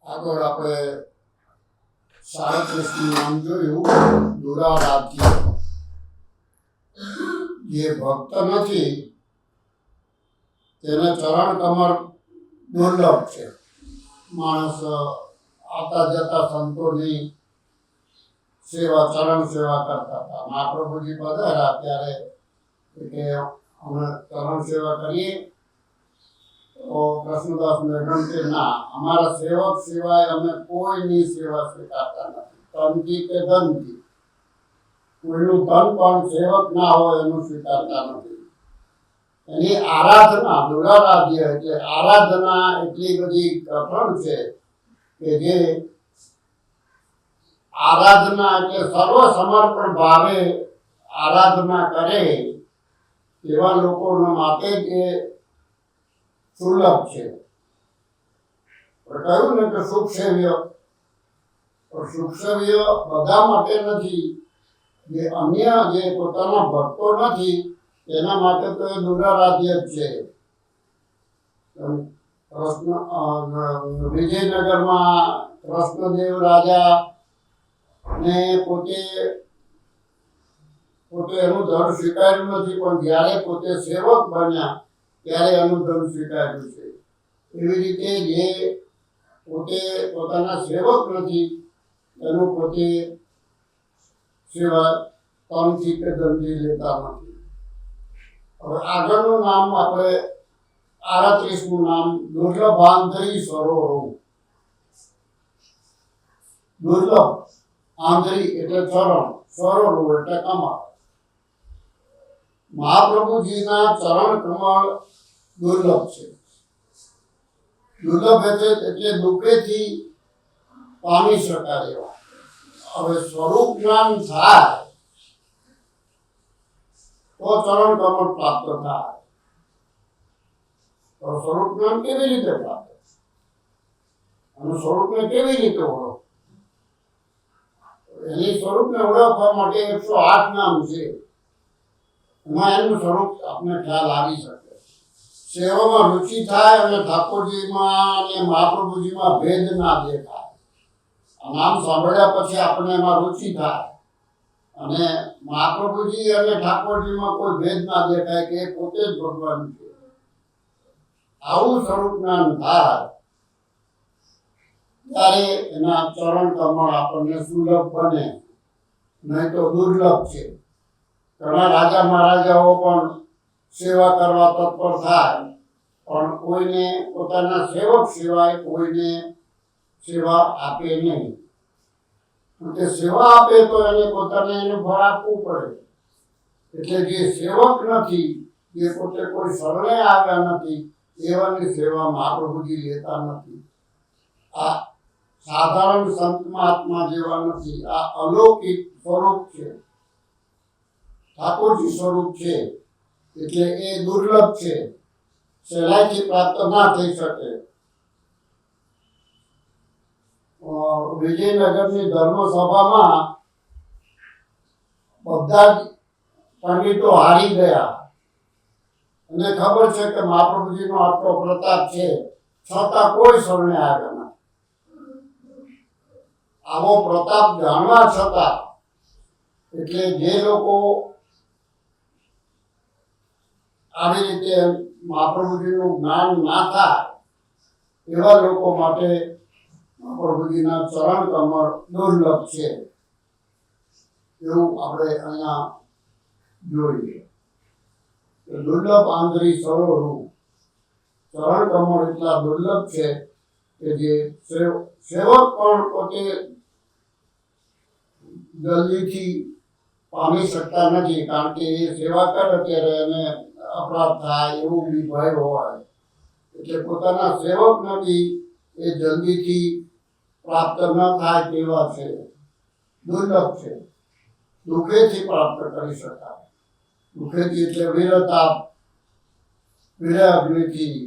આગળ આપણે 37 નામ જોયું. દુરારાધ્ય, જે ભક્ત નથી તેને ચરણ કમર દુર્લભ છે. માણસ આવતા જતા સંતોની સેવા, ચરણ સેવા કરતા હતા. મહાપ્રભુજી પધાર્યા ત્યારે કે અમે ચરણ સેવા કરીએ, તો કૃષ્ણદાસ મેઘમ કે ના, અમારા સેવક સિવાય અમે કોઈની સેવા સ્વીકારતા નથી. તનથી કે ધનથી, કોઈનું ધન પણ સેવક ના હોય એનું સ્વીકારતા નથી. એની આરાધના, દુરારાધ્ય એટલે આરાધના એટલી બધી કઠણ છે કે જે આરાધના એટલે સર્વ સમર્પણ ભાવે આરાધના કરે એવા લોકોના માટે જ એ સુલભ છે. કહ્યું ને કે સુખ સેવ્ય, સુખ સેવ્ય બધા માટે નથી. જે અન્ય જે પોતાના ભક્તો નથી તેના માટે તો એ દુરારાધ્ય જ છે. વિજયનગરમાં કૃષ્ણદેવ રાજા ને પોતે એનું ધન સ્વીકાર્યું નથી, પણ જ્યારે પોતે સેવક બન્યા ત્યારે એનું ધન સ્વીકાર્યું છે. એવી રીતે જે પોતે પોતાના સેવક નથી એનું પોતે સેવા તનથી કે ધનથી લેતા નથી. હવે આગળનું નામ આપણે 38મું નામ દુર્લભાંતરી સરોવરો. દુર્લભ, આંધરી એટલે ચરણ, સરોવરો એટલે કમળ. મહાપ્રભુજીના ચરણ કમળ દુર્લભ છે. દુર્લભ એટલે દુઃખેથી પામી શકાય એવા. હવે સ્વરૂપ જ્ઞાન થાય તો ચરણ કમળ પ્રાપ્ત થાય. તો સ્વરૂપ જ્ઞાન કેવી રીતે પ્રાપ્ત, અને સ્વરૂપને કેવી રીતે ઓળખ? એની સ્વરૂપને ઓળખવા માટે 108 નામ છે. એમાં એનું સ્વરૂપ આપને ખ્યાલ આવી શકે. સેવામાં રુચિ થાય અને ઠાકોરજીમાં અને મહાપ્રભુજીમાં ભેદ ના દેખાય. આ નામ સાંભળ્યા પછી આપણને એમાં રુચિ થાય અને મહાપ્રભુજી અને ઠાકોરજીમાં કોઈ ભેદ ના દેખાય કે એ પોતે જ ભગવાન છે. આવું સ્વરૂપ જ્ઞાન થાય ત્યારે એના ચરણ કમળ આપણને સુલભ બને, નહીં તો દુર્લભ છે. ઘણા રાજા મહારાજાઓ પણ સેવા કરવા તત્પર થાય, પણ કોઈને પોતાના સેવક સિવાય કોઈને સેવા આપે નહીં. તે સેવા આપે તો એને પોતાને એનું ફળ આપવું પડે. એટલે જે સેવક નથી, જે પોતે કોઈ શરણે આવ્યા નથી, એવાની સેવા મહાપ્રભુજી લેતા નથી. આ સાધારણ સંત મહાત્મા જેવા નથી. આ અલૌકિક સ્વરૂપ છે, ઠાકોરજી સ્વરૂપ છે. એટલે એ દુર્લભ છે, સહેલાઈથી પ્રાપ્ત ના થઈ શકે. વિજયનગરની ધર્મસભામાં બધા જ પંડિતો હારી ગયા અને ખબર છે કે મહાપ્રભુજીનો આટલો પ્રતાપ છે, છતાં કોઈ શરણે આવ્યા નથી. આવો પ્રતાપ જાણવા છતાં, એટલે જે લોકો આવી રીતે મહાપ્રભુજીનું જ્ઞાન ના થાય એવા લોકો માટે મહાપ્રભુજીના ચરણ કમળ દુર્લભ છે, એવું આપણે અહીંયા જોઈએ. દુર્લભ આંધરી સરોવરો, ચરણ કમળ એટલા દુર્લભ છે કે જે સેવક પણ પોતે જલ્દીથી પામી શકતા નથી. કારણ કે એ સેવા કરે ત્યારે એને અપરાધ થાય એવું બી ભય હોય. એટલે પોતાના સેવકને બી એ જલ્દીથી પ્રાપ્ત ન થાય તેવા છે, દુર્લભ છે. દુઃખેથી પ્રાપ્ત કરી શકાય. દુઃખેથી એટલે વિરતાપ, વિરહથી.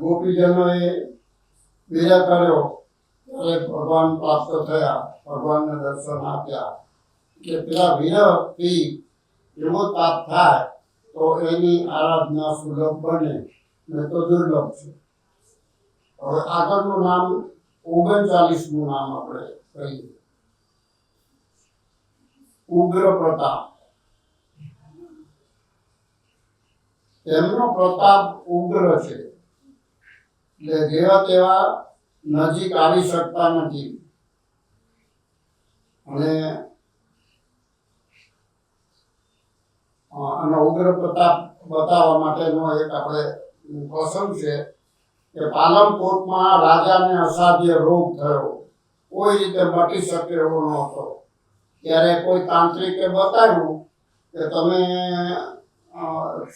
ગોપીજનોએ વિરહ કર્યો ત્યારે ભગવાન પ્રાપ્ત થયા, ભગવાનને દર્શન આપ્યા. એટલે પેલા વિરહથી એવો તાપ થાય તો એની આરાધના સુલભ બને, નહીં તો દુર્લભ છે. હવે આગળનું નામ 39મું નામ આપણે કહીએ, ઉગ્ર પ્રતાપ. તેમનો પ્રતાપ ઉગ્ર છે, એટલે જેવા તેવા નજીક આવી શકતા નથી. અને આનો ઉગ્ર પ્રતાપ બતાવવા માટેનો એક આપણે પ્રસંગ છે કે પાલનકોટમાં રાજાને અસાધ્ય રોગ થયો, કોઈ રીતે મટી શકે એવો નહોતો. ત્યારે કોઈ તાંત્રિકે બતાવ્યું કે તમે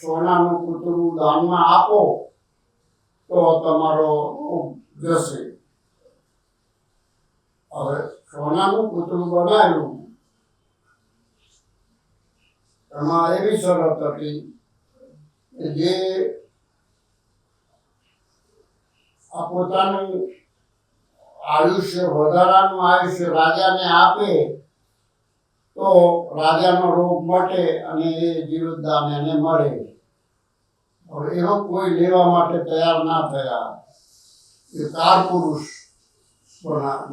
સોનાનું પૂતળું દાનમાં આપો તો તમારો રોગ જશે. હવે સોનાનું પૂતળું બનાવ્યું, એમાં એવી શરત હતી કે જે આ પોતાનું આયુષ્ય, વધારાનું આયુષ્ય રાજાને આપે તો રાજાનો રોગ મટે અને એ જીવતદાન એને મળે. હવે એવો કોઈ લેવા માટે તૈયાર ના થયા. એ કાળપુરુષ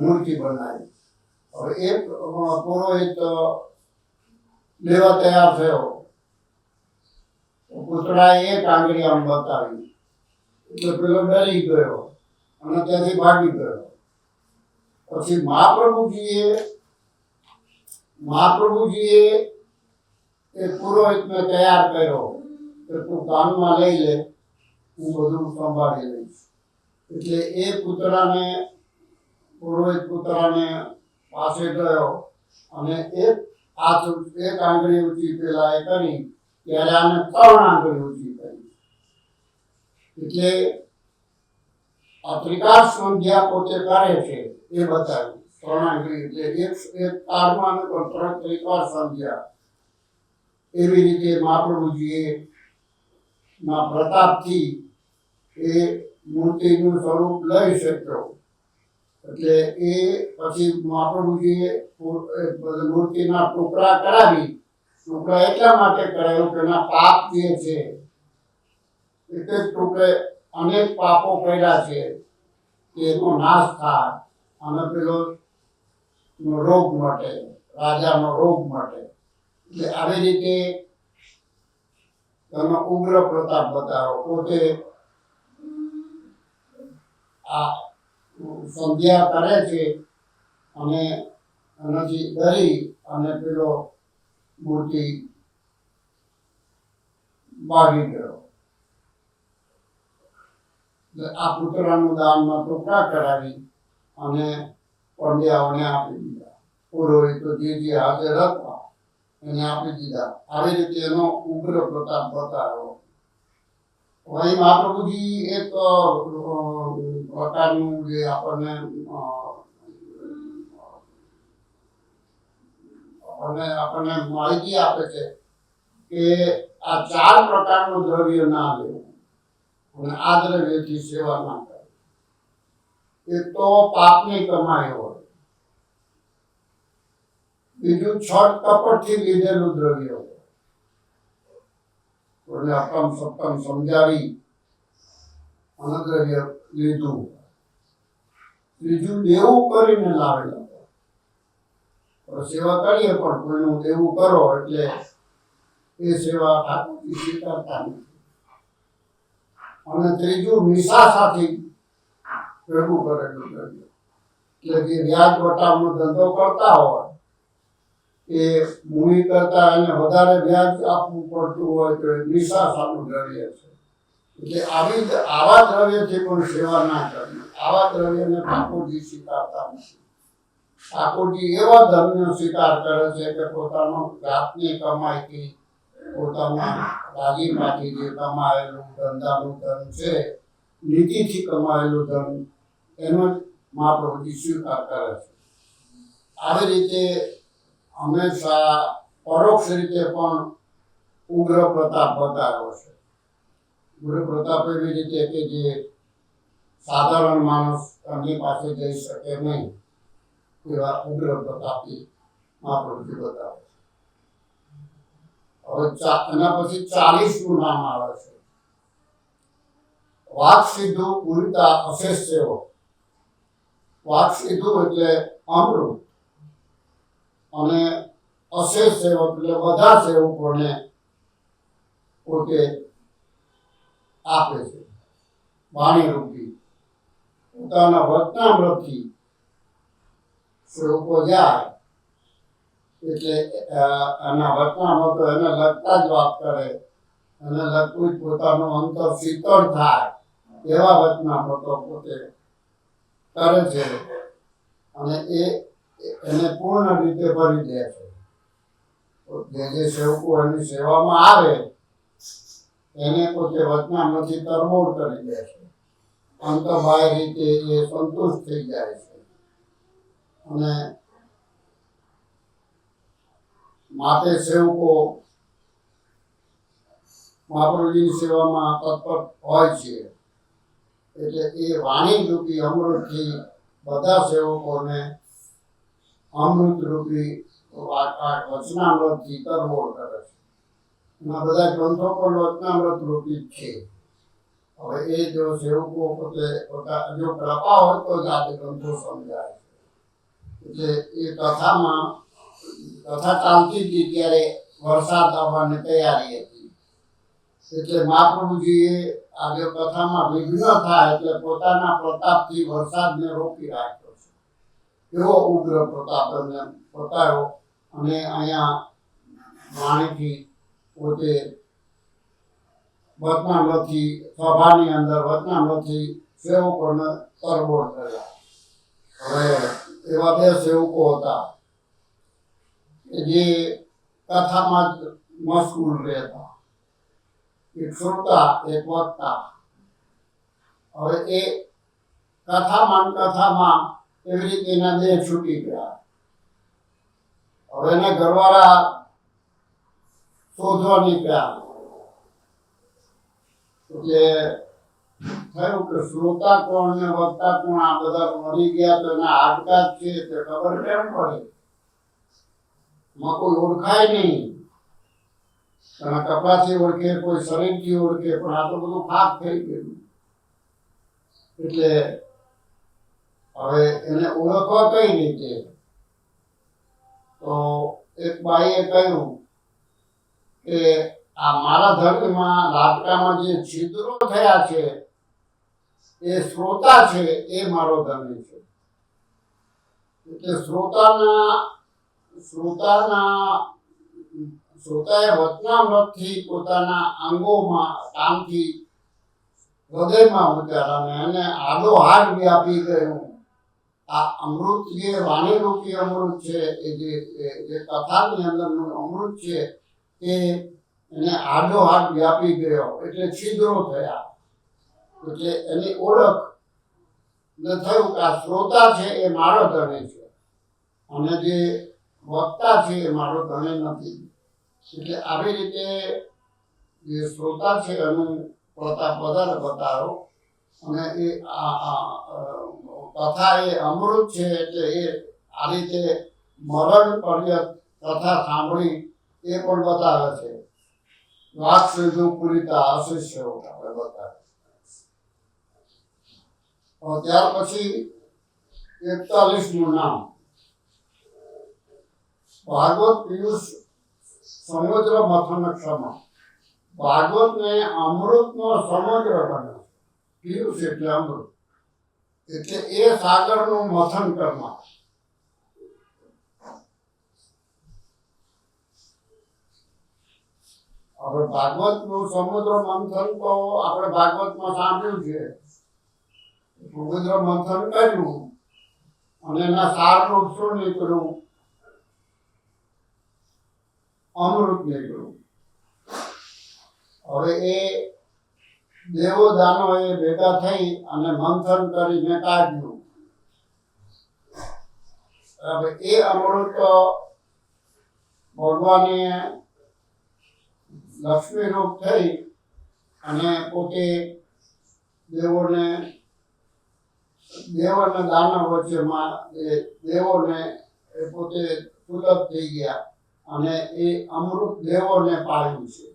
મૂર્તિ બનાવી. હવે એક પુરોહિત લેવા તૈયાર થયો, પૂતળાએ એક આંગળી આમ બતાવી એટલે પેલો ડરી ગયો અને ત્યાંથી ભાગી ગયો. પછી મહાપ્રભુજીએ એક પુરોહિતને તૈયાર કર્યો કે તું કાનમાં લઈ લે, હું બધું સંભાળી લઈશ. એટલે એ પુરોહિત પુતળાને પાસે ગયો અને એક આંગળી ઊંચી પેલા એ કરી, ત્યારે આને 3 આંગળી ઊંચી કરી. એટલે આ ત્રિકાળ સંધ્યા પોતે કરે છે એ બતાવ્યું. 3 આંગળી એટલે એક તારમાં પણ 3 ત્રિકાળ સંધ્યા. એવી રીતે મહાપ્રભુજીએ ના પ્રતાપથી એ મૂર્તિનું સ્વરૂપ લઈ શક્યો. એટલે એ પછી મહાપ્રભુજીએ મૂર્તિના ટુકડા કરાવી. ટુકડા એટલા માટે કરાવ્યું કે એના પાપ જે છે, એક જ ટુકડે અનેક પાપો કર્યા છે, એનો નાશ થાય અને પેલો રોગ મટે, રાજાનો રોગ મટે. એટલે આવી રીતે તેનો ઉગ્ર પ્રતાપ બતાવ્યો. પોતે આ સંધ્યા કરે છે અને એનાથી ડરી અને પેલો મૂર્તિ ભાગી ગયો. આ પુતળાનું દાનમાં ટુકડા કરાવી અને પંડ્યાઓને આપી દીધા. પુરોહિતો જે હાજર હતા એને આપી દીધા. આવી રીતે એનો ઉગ્ર પ્રતાપ બતાવ્યો. અહીં મહાપ્રભુજી એક પ્રકારનું જે આપણને માહિતી આપે છે કે આ 4 પ્રકારનું દ્રવ્ય ના લેવું અને આ દ્રવ્યથી સેવા ના કરવી. એક તો પાપની કમાઈ હોય, બીજું છળ કપટથી લીધેલું દ્રવ્ય હોય, કોઈને અકમ સક્કમ સમજાવી અને દ્રવ્ય લીધું. ત્રીજું દેવું કરીને લાવેલા. સેવા કરીએ પણ કોઈનું દેવું કરો એટલે એ સેવા ઠાકોરજી સ્વીકારતા નથી. અને ત્રીજું નિશાસાથી ભેગું કરેલું દ્રવ્ય. એટલે જે વ્યાજ વટાવનો ધંધો કરતા હોય એ મૂડી કરતા એને વધારે વ્યાજ આપવું પડતું હોય તો એ નિશાસાનું દ્રવ્ય છે. એટલે આવા દ્રવ્યથી પણ સેવા ના કરવી. આવા દ્રવ્યને ઠાકોરજી સ્વીકારતા નથી. ઠાકોરજી એવા ધર્મનો સ્વીકાર કરે છે કે પોતાનો જાતની કમાઈથી, પોતાના રાજીમાંથી જે કમાયેલું ધંધાનું ધન છે, નીતિથી કમાયેલું ધન, એનો જ મહાપ્રભુજી સ્વીકાર કરે છે. આવી રીતે હંમેશા પરોક્ષ રીતે પણ ઉગ્ર પ્રતાપ બતાવ્યો છે. ઉગ્ર પ્રતાપ એવી રીતે કે જે સાધારણ માણસ એમની પાસે જઈ શકે નહીં એવા ઉગ્ર પ્રતાપી મહાપ્રભુજી બતાવે છે. હવે એના પછી 40મું નામ આવે છે વાક સીધું પૂરિતા અશેષ સેવક. વાક સીધું એટલે અમૃત અને અશેષ સેવક એટલે બધા સેવકોને પોતે આપે છે. વાણી રૂપી પોતાના વચનામૃતથી સેવકો જાય એટલે એના વચનામૃતો એને લગતા જ વાત કરે, એને લગતું જ પોતાનું અંતર શીતળ થાય એવા વચનામૃતો પોતે કરે છે અને એને પૂર્ણ રીતે ભરી દે છે. જે સેવકો એની સેવામાં આવે એને પોતે વચનામૃતથી તરબોળ કરી દે છે. અંતબાહ્ય રીતે એ સંતુષ્ટ થઈ જાય છે અને માટે સેવકો મહાપ્રભુજીની સેવામાં તત્પર હોય છે. એટલે એ વાણી રૂપી અમૃતથી બધા સેવકોને અમૃત રૂપી વચનામૃતથી તરબોળ કરે છે. એના બધા ગ્રંથો પણ વચનામૃત રૂપી જ છે. હવે એ જો સેવકો પોતે જો કૃપા હોય તો જ આ ગ્રંથો સમજાય છે. એટલે એ કથા ચાલતી હતી ત્યારે વરસાદ આવવાની તૈયારી હતી. એટલે મહાપ્રભુજીએ આજે કથામાં વિઘ્ન થાય એટલે પોતાના પ્રતાપથી વરસાદને રોકી રાખ્યો છે. એવો ઉગ્ર પ્રતાપ એમને બતાવ્યો અને અહીંયા વાણીથી પોતે વચનામૃતથી સભાની અંદર વચનામૃતથી સેવકોને તરબોળ કર્યા. હવે એવા બે સેવકો હતા કે જે કથામાં જ મશગુલ રહેતા, એક શ્રોતા એક વક્તા. હવે એ કથામાં એવી રીતે એના દેહ છૂટી ગયા. હવે એને ઘરવાળા શોધવા નીકળ્યા એટલે થયું કે શ્રોતા કોણ ને વક્તા કોણ, આ બધા મરી ગયા તો એના હાડકા જ છે તે ખબર કેમ પડે? એમાં કોઈ ઓળખાય નહીં. એના કપડાથી ઓળખે, કોઈ શરીરથી ઓળખે, પણ આ તો બધું ખાક થઈ ગયું. એટલે હવે એને ઓળખવા કઈ રીતે? તો એક બાઈએ કહ્યું કે આ મારા ધર્મમાં લાકડામાં જે છિદ્રો થયા છે એ શ્રોતા છે, એ મારો ધર્મ છે. એટલે શ્રોતાએ વચનામૃતથી પોતાના અંગોમાં કામથી હૃદયમાં ઉતાર્યા અને એને આડો હાડ વ્યાપી ગયું. આ અમૃત જે વાણી રૂપી અમૃત છે, એ જે કથાની અંદરનું અમૃત છે એ એને આડો હાડ વ્યાપી ગયો એટલે છિદ્રો થયા. એટલે એની ઓળખ ને થયું કે આ શ્રોતા છે એ મારો ધણી છે અને જે વક્તા છે એ મારો ધણી નથી. એટલે આવી રીતે જે શ્રોતા છે એનું પ્રતાપ વધારે બતાવ્યો અને એ કથા એ અમૃત છે. એટલે એ આ રીતે મરણ પર્યંત કથા સાંભળી એ પણ બતાવે છે. વાક સીધું પૂરિતા અશિષ્ય આપણે બતાવે. ત્યાર પછી 41મું નામ ભાગવત પિયુષ સમુદ્ર મથન ક્ષમા. ભાગવતને અમૃતનો સમુદ્ર બન્યો. પિયુષ એટલે અમૃત, એટલે એ સાગરનું મથન કરનાર. હવે ભાગવતનું સમુદ્ર મંથન તો આપણે ભાગવતમાં સાંભળ્યું છે. સમુદ્ર મંથન કર્યું અને એના સારનું શું નીકળ્યું? અમૃત નીકળ્યું. હવે એ દેવો દાનો એ ભેગા થઈ અને મંથન કરીને કાઢ્યું. હવે એ અમૃત ભગવાને લક્ષ્મી રૂપ થઈ અને પોતે દેવોને દાનવ વચ્ચેમાં દેવોને પોતે સુલભ થઈ ગયા અને એ અમૃત દેવોને પાડ્યું છે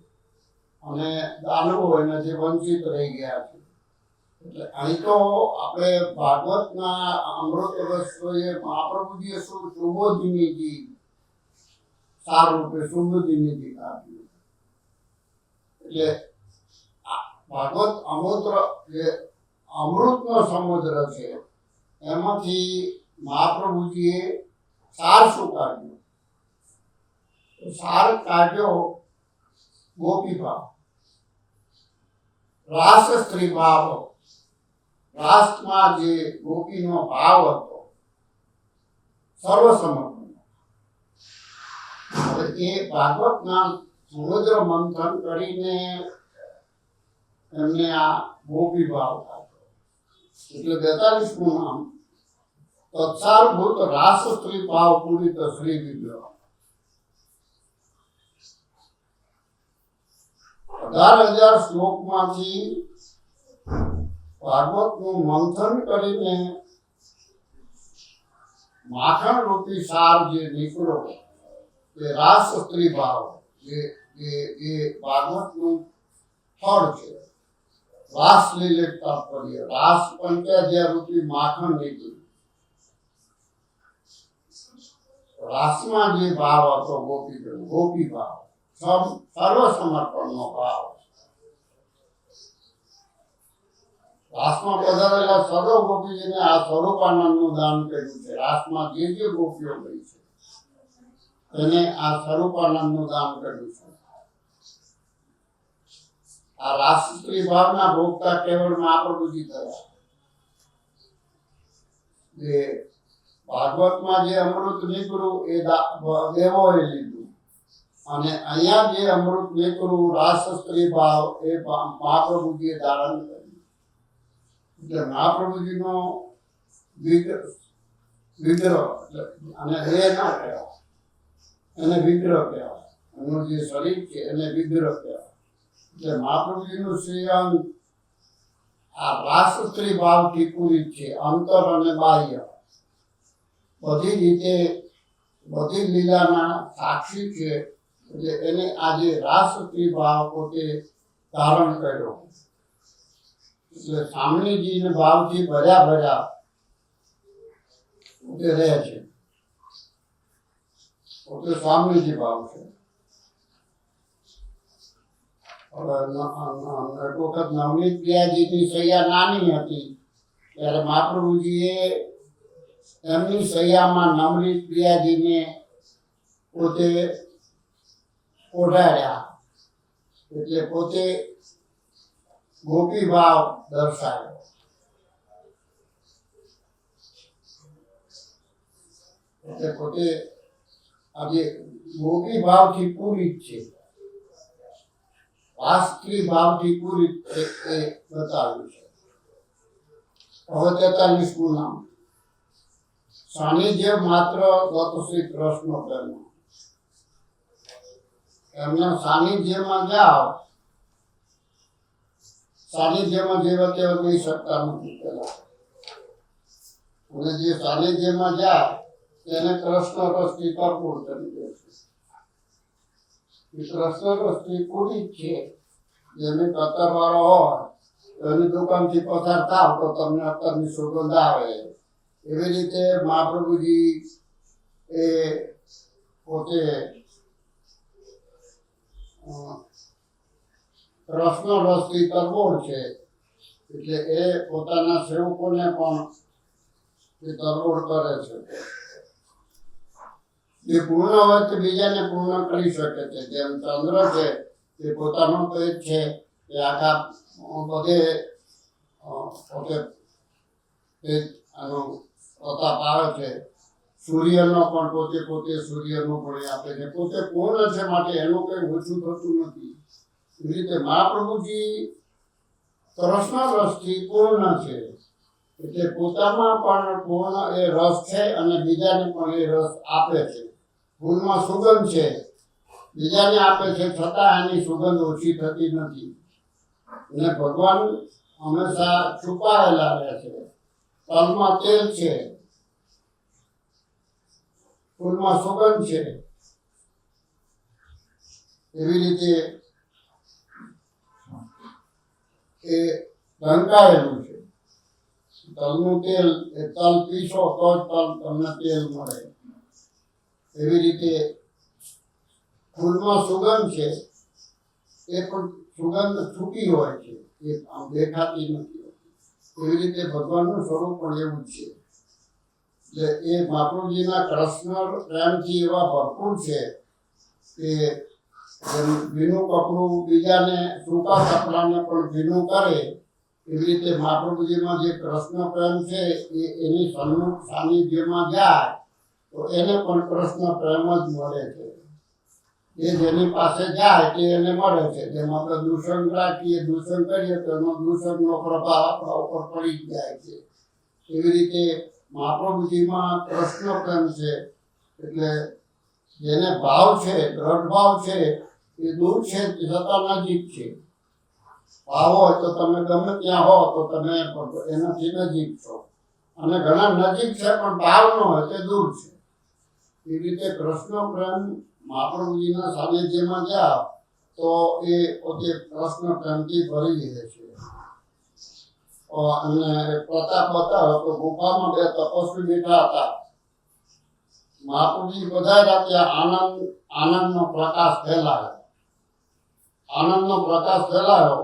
અને દાનવો એનાથી વંચિત રહી ગયા છે. એટલે અહીં તો આપણે ભાગવતના અમૃત રસોએ મહાપ્રભુજીએ શું સુબોધિનીજી સાર રૂપે સુબોધિનીજી આપ્યું. એટલે ભાગવત જે અમૃતનો સમુદ્ર છે એમાંથી મહાપ્રભુજીએ સાર શું કાઢ્યું? સાર કાઢ્યો ગોપી ભાવ, રાસ સ્ત્રી ભાવ. રાસમાં જે ગોપીનો ભાવ હતો સર્વસમર્પણ. હવે એ ભાગવતના સમુદ્ર મંથન કરીને એમને આ ગોપી ભાવ આપ્યો. એટલે 42મું નામ તત્સારભૂત રાસ સ્ત્રી ભાવ પૂરિત શ્રી વિગ્રહ. 18,000 શ્લોકમાંથી ભાગવતનું મંથન કરીને માખણ રૂપી સાર જે નીકળ્યો એ રાસ સ્ત્રી ભાવ, જે ભાગવતનું ફળ છે. રાસ લીલે તાત્પર્ય, રાસ પંચાધ્યાય રૂપી માખણ નીકળ્યું. રાસમાં જે ભાવ હતો ગોપી ભાવ, સર્વ સમર્પણનો ભાવ. રાસમાં પધારેલા સર્વ ગોપીજીને આ સ્વરૂપાનંદનું દાન કર્યું છે. રાસમાં જે ગોપીઓ ગઈ છે તેને આ સ્વરૂપાનંદનું દાન કર્યું છે. આ રાસ સ્ત્રી ભાવના ભોગતા કેવળ મહાપ્રભુજી થયા. જે ભાગવતમાં જે અમૃત નીકળ્યું એ દેવોએ લીધું, અને અહીંયા જે અમૃત નીકળ્યું રાસ સ્ત્રી ભાવ એ મહાપ્રભુજીએ ધારણ કર્યું. એટલે મહાપ્રભુજીનો વિગ્રહ, અને દેહ ના કહેવાય, એને વિગ્રહ કહેવાય. એનું જે શરીર છે એને વિગ્રહ કહેવાય. એટલે મહાપ્રભુજીનું શ્રીઅંગ આ રાસ સ્ત્રી ભાવથી પૂરિત છે, અંતર અને બાહ્ય. બધી રીતે બધી લીલાના સાક્ષી છે. એટલે એને આજે રાસ સ્ત્રી ભાવ પોતે ધારણ કર્યો. એટલે સ્વામીજીને ભાવથી ભર્યા પોતે રહે છે. પોતે સ્વામીજી ભાવ છે. એક વખત નવનીત પ્રિયાજીની સૈયા નાની હતી ત્યારે મહાપ્રભુજીએ એમની સૈયામાં નવનીત પ્રિયાજીને પોતે ઓઢાડ્યા. એટલે પોતે ગોપી ભાવ દર્શાવ્યો. એટલે પોતે આજે ગોપી ભાવથી પૂરિત છે, રાષ્ટ્રીય ભાવથી પૂરિત એ બતાવ્યું છે. હવે 43મું નામ સાનિધ્ય માત્ર દત્ત શ્રી કૃષ્ણ પ્રેમ. એમના સાનિધ્યમાં જાઓ, સાનિધ્યમાં જેવા તેવા કહી શકતા નથી પેલા, અને જે સાનિધ્યમાં જાય તેને કૃષ્ણ રસથી ભરપૂર કરી દે છે. કૃષ્ણ રસથી પૂરી છે. જેની કતરવાળો હોય એની દુકાનથી પસાર થાવ તો તમને અત્તરની સુગંધ આવે. એવી રીતે મહાપ્રભુજી એ પોતે કૃષ્ણ રસથી તરબોળ છે. એટલે એ પોતાના સેવકોને પણ એ તરબોળ કરે છે. જે પૂર્ણ હોય તે બીજાને પૂર્ણ કરી શકે છે. જેમ ચંદ્ર છે તે પોતાનો પેજ છે એ આખા બધે પોતે આનો પ્રતાપ આવે છે. સૂર્યનો પણ પોતે સૂર્યનો પણ આપે છે. પોતે પૂર્ણ છે માટે એનું કંઈ ઓછું થતું નથી. એવી રીતે મહાપ્રભુજી કૃષ્ણ રસથી પૂર્ણ છે. એટલે પોતામાં પણ પૂર્ણ એ રસ છે અને બીજાને પણ એ રસ આપે છે. ફૂલમાં સુગંધ છે, બીજાને આપે છે, છતાં એની સુગંધ ઓછી થતી નથી. અને ભગવાન હંમેશા છુપાયેલા રહે છે. તલમાં તેલ છે, ફૂલમાં સુગંધ છે. એવી રીતે એ ઢંકાયેલું છે. તલનું તેલ એ તલ પીસો તો જ તમને તેલ મળે. એવી રીતે ફૂલમાં સુગંધ છે એ પણ સુગંધ છૂટી હોય છે, એ આમ દેખાતી નથી. એવી રીતે ભગવાનનું સ્વરૂપ પણ એવું જ છે. એટલે એ મહાપ્રભુજીના કૃષ્ણ પ્રેમથી એવા ભરપૂર છે કે જેમ ભીનું કપડું બીજાને સૂકા કપડાને પણ ભીનું કરે, એવી રીતે મહાપ્રભુજીમાં જે કૃષ્ણ પ્રેમ છે એ એની સન્મુખ સાનિધ્યમાં જાય તો એને પણ કૃષ્ણ પ્રેમ જ મળે છે. એ જેની પાસે જાય તે એને મળે છે. જેમ આપણે દૂષણ રાખીએ, દૂષણ કરીએ તો એનો દૂષણનો પ્રભાવ આપણા ઉપર પડી જ જાય છે. એવી રીતે મહાપ્રભુજીમાં કૃષ્ણ પ્રેમ છે. એટલે જેને ભાવ છે, દ્રઢ ભાવ છે, એ દૂર છે છતાં નજીક છે. ભાવ હોય તો તમે ગમે ત્યાં હો તો તમે એનાથી નજીક છો, અને ઘણા નજીક છે પણ ભાવ ન હોય તે દૂર છે. એ રીતે કૃષ્ણ પ્રેમ મહાપ્રભુજીના સાનિધ્યમાં જાઓ તો એ પોતે કૃષ્ણ પ્રેમથી ભરી રહે છે. અને પ્રતાપ બતાવ્યો તો ગુફામાં બે તપસ્વી બેઠા હતા. મહાપ્રભુજી પધાર્યા ત્યાં આનંદનો પ્રકાશ ફેલાયો. આનંદનો પ્રકાશ ફેલાયો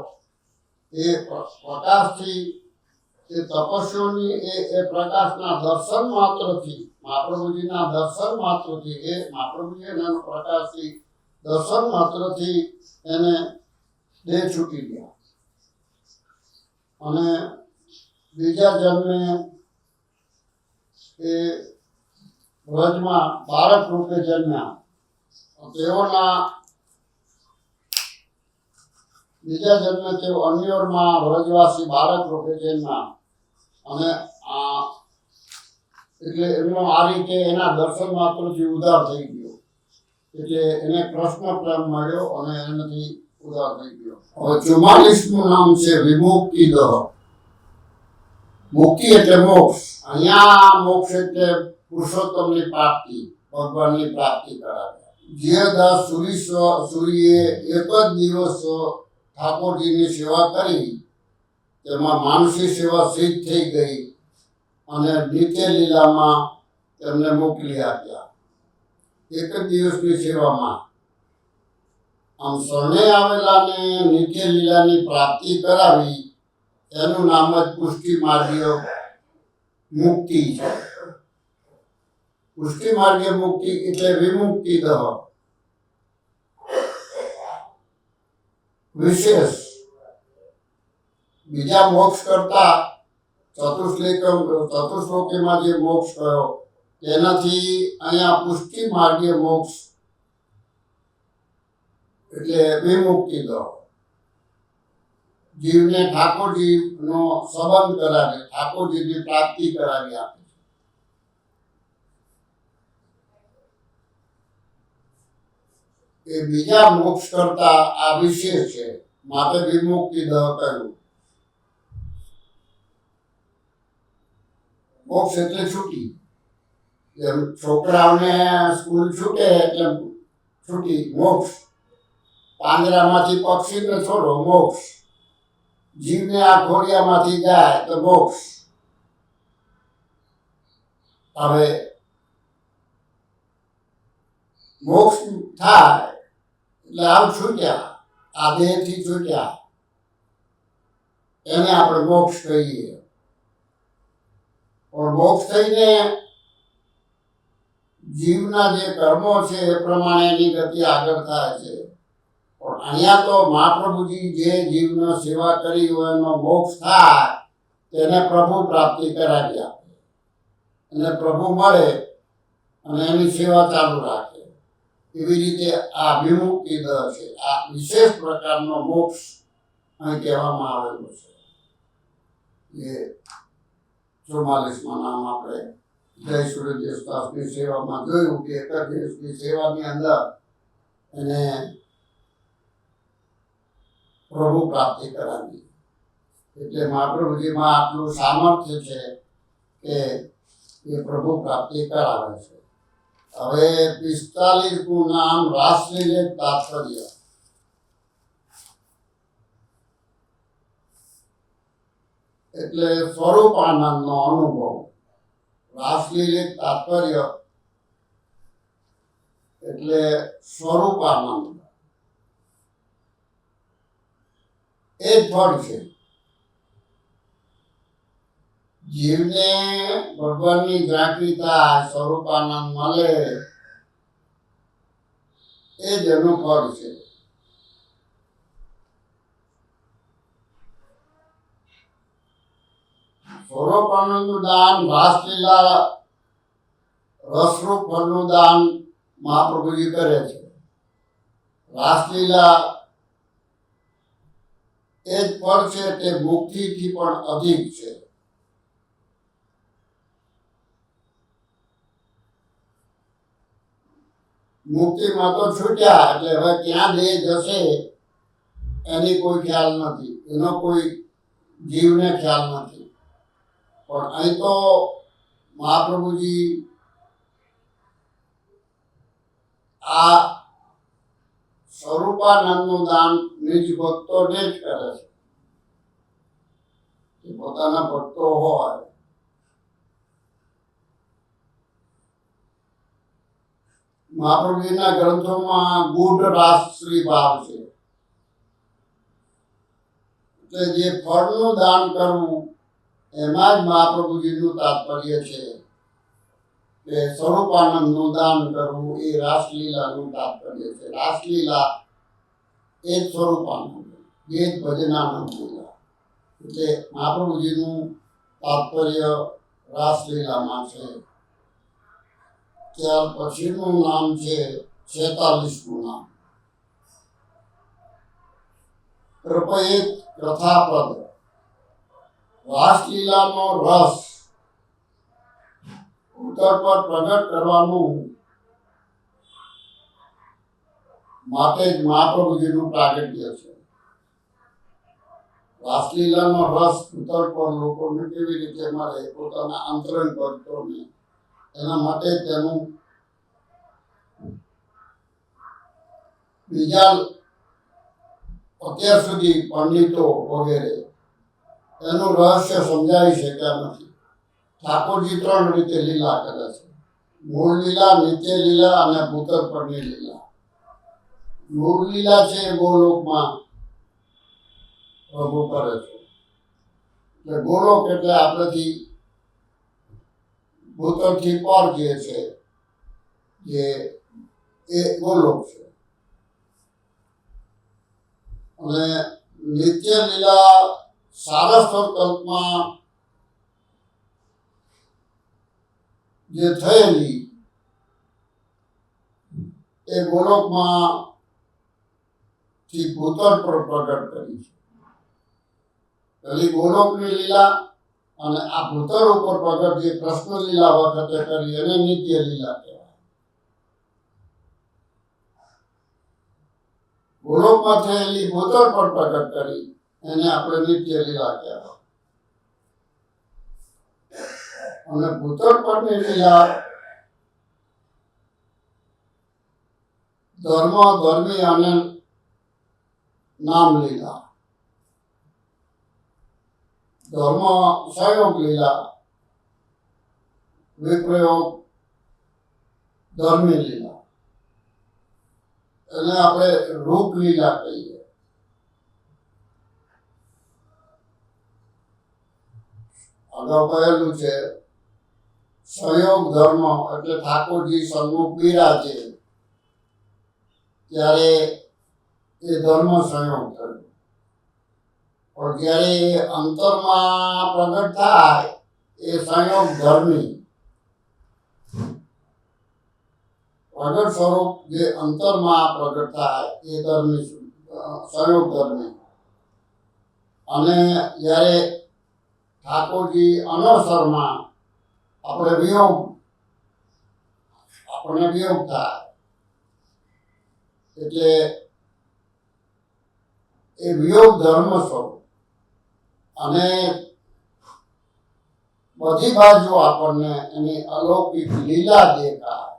એ પ્રકાશથી એ તપસ્વીઓની એ પ્રકાશના દર્શન માત્રથી, મહાપ્રભુજીના દર્શન માત્રથી, એ મહાપ્રભુજીના પ્રકાશથી દર્શન માત્રથી એને દેહ છૂટી ગયા. અને બીજા જન્મે એ વ્રજમાં બાળક રૂપે જન્મ્યા. તેઓના બીજા જન્મે તેઓ અન્યોરમાં વ્રજવાસી બાળક રૂપે જન્મ્યા. અને એટલે એમનો આ રીતે એના દર્શન માત્રથી ઉદ્ધાર થઈ ગયો. એટલે એને કૃષ્ણ પ્રેમ મળ્યો અને એનાથી ઉદ્ધાર થઈ ગયો. હવે 44મું નામ છે વિમુક્તિદહ. મુક્તિ એટલે મોક્ષ. અહીંયા મોક્ષ એટલે પુરુષોત્તમની પ્રાપ્તિ, ભગવાનની પ્રાપ્તિ કરાવે. જે દાસ સૂર્યે એક જ દિવસ ઠાકોરજીની સેવા કરી, તેમાં માનસી સેવા સિદ્ધ થઈ ગઈ અને નિત્ય લીલામાં તેમને મોકલી આપ્યા. એક જ દિવસની સેવામાં આમ શરણે આવેલાને નિત્ય લીલાની પ્રાપ્તિ કરાવી, એનું નામ જ પુષ્ટિ માર્ગીય મુક્તિ છે. પુષ્ટિ માર્ગીય મુક્તિ એટલે વિમુક્તિદહ. વિશેષ બીજા મોક્ષ કરતા ચતુશ્લોકીમાં જે મોક્ષ કયો તેનાથી અહીંયા પુષ્ટિ માર્ગીય મોક્ષ એટલે વિમુક્તિદહ. જીવને ઠાકોરજીનો સંબંધ કરાવે, ઠાકોરજીની પ્રાપ્તિ કરાવી આપે. એ બીજા મોક્ષ કરતા આ વિશેષ છે, માટે વિમુક્તિદહ કહ્યું. મોક્ષ એટલે છૂટી. જેમ છોકરાઓને સ્કૂલ છૂટે એટલે છૂટી, મોક્ષ. પાંજરામાંથી પક્ષીને છોડો, મોક્ષ. જીવને આ ખોડિયામાંથી જાય તો મોક્ષ. હવે મોક્ષ થાય એટલે આમ છૂટ્યા, આ દેહથી છૂટ્યા, એને આપણે મોક્ષ કહીએ. પણ મોક્ષ થઈને જીવના જે કર્મો છે એ પ્રમાણે એની ગતિ આગળ થાય છે. પણ અહીંયા તો મહાપ્રભુજી જે જીવનો સેવા કરી હોય એનો મોક્ષ થાય, તેને પ્રભુ પ્રાપ્તિ કરાવી આપે. એને પ્રભુ મળે અને એની સેવા ચાલુ રાખે. એવી રીતે આ વિમુક્તિદહ છે. આ વિશેષ પ્રકારનો મોક્ષ અહીં કહેવામાં આવેલો છે. એ 44માં નામ આપણે જય સૂર્યદેવદાસની સેવામાં જોયું કે એક જ દિવસની સેવાની અંદર એને પ્રભુ પ્રાપ્તિ કરાવી. એટલે મહાપ્રભુજીમાં આટલું સામર્થ્ય છે કે એ પ્રભુ પ્રાપ્તિ કરાવે છે. હવે 45મું નામ રાસલીલે તાત્પર્ય. એટલે સ્વરૂપ આનંદનો અનુભવ. રાસલીલિક તાત્પર્ય એટલે સ્વરૂપ આનંદ. એ જ ફળ છે. જીવને ભગવાનની ઝાંખી થાય, સ્વરૂપ આનંદ મળે, એ જ એનું ફળ છે. સ્વરૂપ આનંદનું દાન, રાસલીલા રસરૂપ ફળનું દાન મહાપ્રભુજી કરે છે. રાસલીલા એ જ ફળ છે, તે મુક્તિથી પણ અધિક છે. મુક્તિમાં તો છૂટ્યા એટલે હવે ક્યાં દેહ જશે એની કોઈ ખ્યાલ નથી, એનો કોઈ જીવને ખ્યાલ નથી. પણ અહીં તો મહાપ્રભુજી આ સ્વરૂપાનંદનું દાન નિજ ભક્તોને જ કરે છે. એ પોતાના ભક્તો હોય, મહાપ્રભુજીના ગ્રંથોમાં ગૂઢ રાસશ્રી ભાવ છે. એટલે જે ફળનું દાન કરવું એમાં જ મહાપ્રભુજીનું તાત્પર્ય છે કે સ્વરૂપાનંદનું દાન કરવું એ રાસલીલાનું તાત્પર્ય છે. રાસલીલા એ જ સ્વરૂપાનંદ, એ જ ભજનાનંદ લીલા. એટલે મહાપ્રભુજીનું તાત્પર્ય રાસલીલામાં છે. ત્યાર પછીનું નામ છે 46મું નામ કૃપયેત કથાપદ. રાસલીલાનો રસ ઉત્તર પર પ્રગટ કરવાનું માટે જ મહાપ્રભુજીનું પ્રાગટ્ય છે. રાસલીલાનો રસ ઉત્તર પર લોકોને કેવી રીતે મળે, પોતાના અંતરંગ ભક્તોને, એના માટે તેનું બીજા અત્યાર સુધી પંડિતો વગેરે એનું રહસ્ય સમજાવી શક્યા નથી. ઠાકોરજી 3 રીતે લીલા કરે છે: મૂળ લીલા, નિત્ય લીલા અને ભૂતર પરની લીલા. મૂળ લીલા છે એ ગોલોકમાં પ્રભુ કરે છે. એટલે ગોલોક એટલે આપણાથી ભૂતરથી પર જે છે એ ગોલોક છે. અને નિત્ય લીલા સારસ્વત કલ્પમાં જે થયેલી એ ગોલોકમાં થી ભૂતળ પર પ્રગટ કરી છે. પેલી ગોલોકની લીલા અને આ ભૂતળ ઉપર પ્રગટ જે કૃષ્ણ લીલા વખતે કરી એને નિત્ય લીલા કહેવાય. ગોલોકમાં થયેલી ભૂતળ પર પ્રગટ કરી એને આપણે નિત્ય લીલા કહેવાય. અને ભૂતળ પરની લીલા ધર્મ, ધર્મી અને નામ લીલા. ધર્મ સહયોગ લીલા, વિપ્રયોગ ધર્મી લીલા, એને આપણે રૂપ લીલા કહીએ. અગાઉ કહેલું છે સહયોગ ધર્મ એટલે ઠાકોરજી સન્મુખ બિરાજે ત્યારે એ ધર્મ સંયોગ થયો. પણ જ્યારે અંતરમાં પ્રગટ થાય એ સંયોગ ધર્મી. પ્રગટ સ્વરૂપ જે અંતરમાં પ્રગટ થાય એ ધર્મી, સંયોગ ધર્મી. અને જ્યારે ઠાકોરજી અનવસરમાં આપણને વિયોગ થાય એટલે એ વિયોગ ધર્મ સ્વરૂપ. અને બધી બાજુ આપણને એની અલૌકિક લીલા દેખાય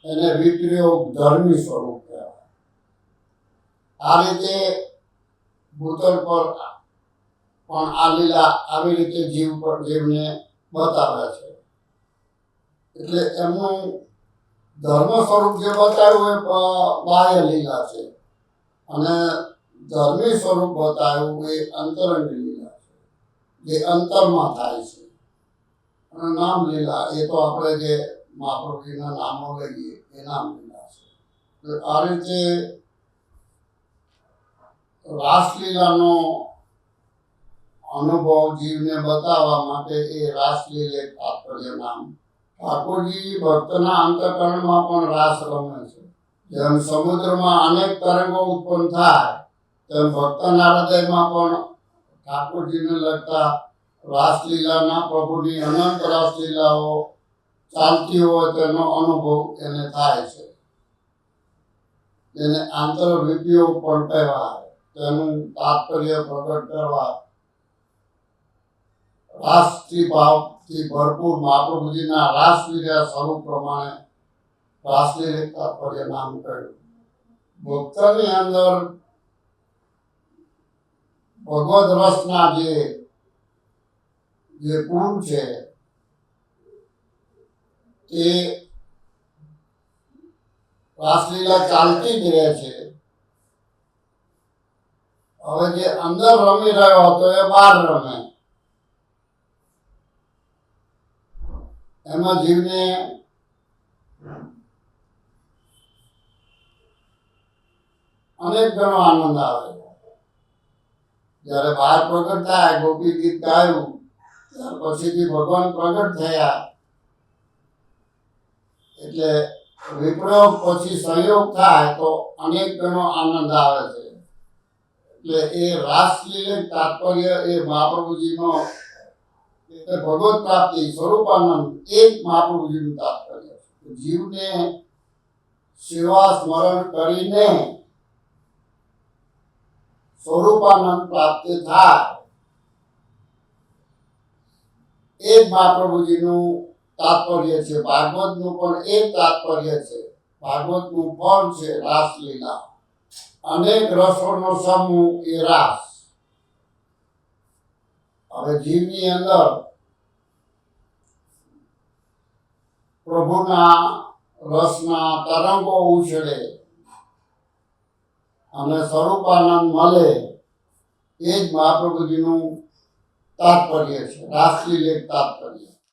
એને વિપ્રયોગ ધર્મી સ્વરૂપ કહેવાય. આ રીતે ભૂતળ પર પણ આ લીલા આવી રીતે જીવને બતાવે છે. એટલે એમનું ધર્મ સ્વરૂપ જે બતાવ્યું એ બાહ્ય લીલા છે, અને ધર્મી સ્વરૂપ બતાવ્યું એ અંતરંગ લીલા છે, જે અંતરમાં થાય છે. અને નામ લીલા એ તો આપણે જે મહાપ્રભુજીના નામો લઈએ એ નામ લીલા છે. આ રીતે રાસલીલાનો અનુભવ જીવને બતાવવા માટે એ રાસલીલા એક તાત્પર્ય નામ. ઠાકોરજી ભક્તના અંતઃકરણમાં પણ રાસ રમે છે. જેમ સમુદ્રમાં અનેક તરંગો ઉત્પન્ન થાય તેમ ભક્તના હૃદયમાં પણ ઠાકોરજીને લગતા રાસલીલાના પ્રભુની અનંત રાસલીલાઓ ચાલતી હોય તેનો અનુભવ એને થાય છે. એને આંતરવિપયો પણ કહેવાય. તેનું તાત્પર્ય પ્રગટ કરવા રાસથી ભાવથી ભરપૂર મહાપ્રભુજીના રાસલીલા સ્વરૂપ પ્રમાણે રાસલીલા તાત્પર્ય નામ કહ્યું. ભક્તની અંદર ભગવદ રસના જે પૂર છે એ રાસલીલા ચાલતી જ રહે છે. હવે જે અંદર રમી રહ્યો હતો એ બહાર રમે. એમાં જીવને અનેક ગણો આનંદ આવે. જ્યારે બહાર પ્રગટ થાય, ગોપી ગીત ગાયું, ત્યાર પછીથી ભગવાન પ્રગટ થયા એટલે વિપ્રયોગ પછી સંયોગ થાય તો અનેક ગણો આનંદ આવે છે. એટલે એ રાસલીલા તાત્પર્ય એ મહાપ્રભુજીનો ભગવત પ્રાપ્તિ સ્વરૂપાનંદ એ જ મહાપ્રભુજીનું તાત્પર્ય છે. જીવને સેવા સ્મરણ કરીને સ્વરૂપાનંદ પ્રાપ્તિ થાય એ જ મહાપ્રભુજીનું તાત્પર્ય છે. ભાગવતનું પણ એ જ તાત્પર્ય છે. ભાગવતનું ફળ છે રાસલીલા. અનેક રસોનો સમૂહ એ રાસ. હવે જીવની અંદર પ્રભુના રસના તરંગો ઉછળે અને સ્વરૂપાનંદ મળે એ જ મહાપ્રભુજીનું તાત્પર્ય છે. રાસલીલા તાત્પર્ય.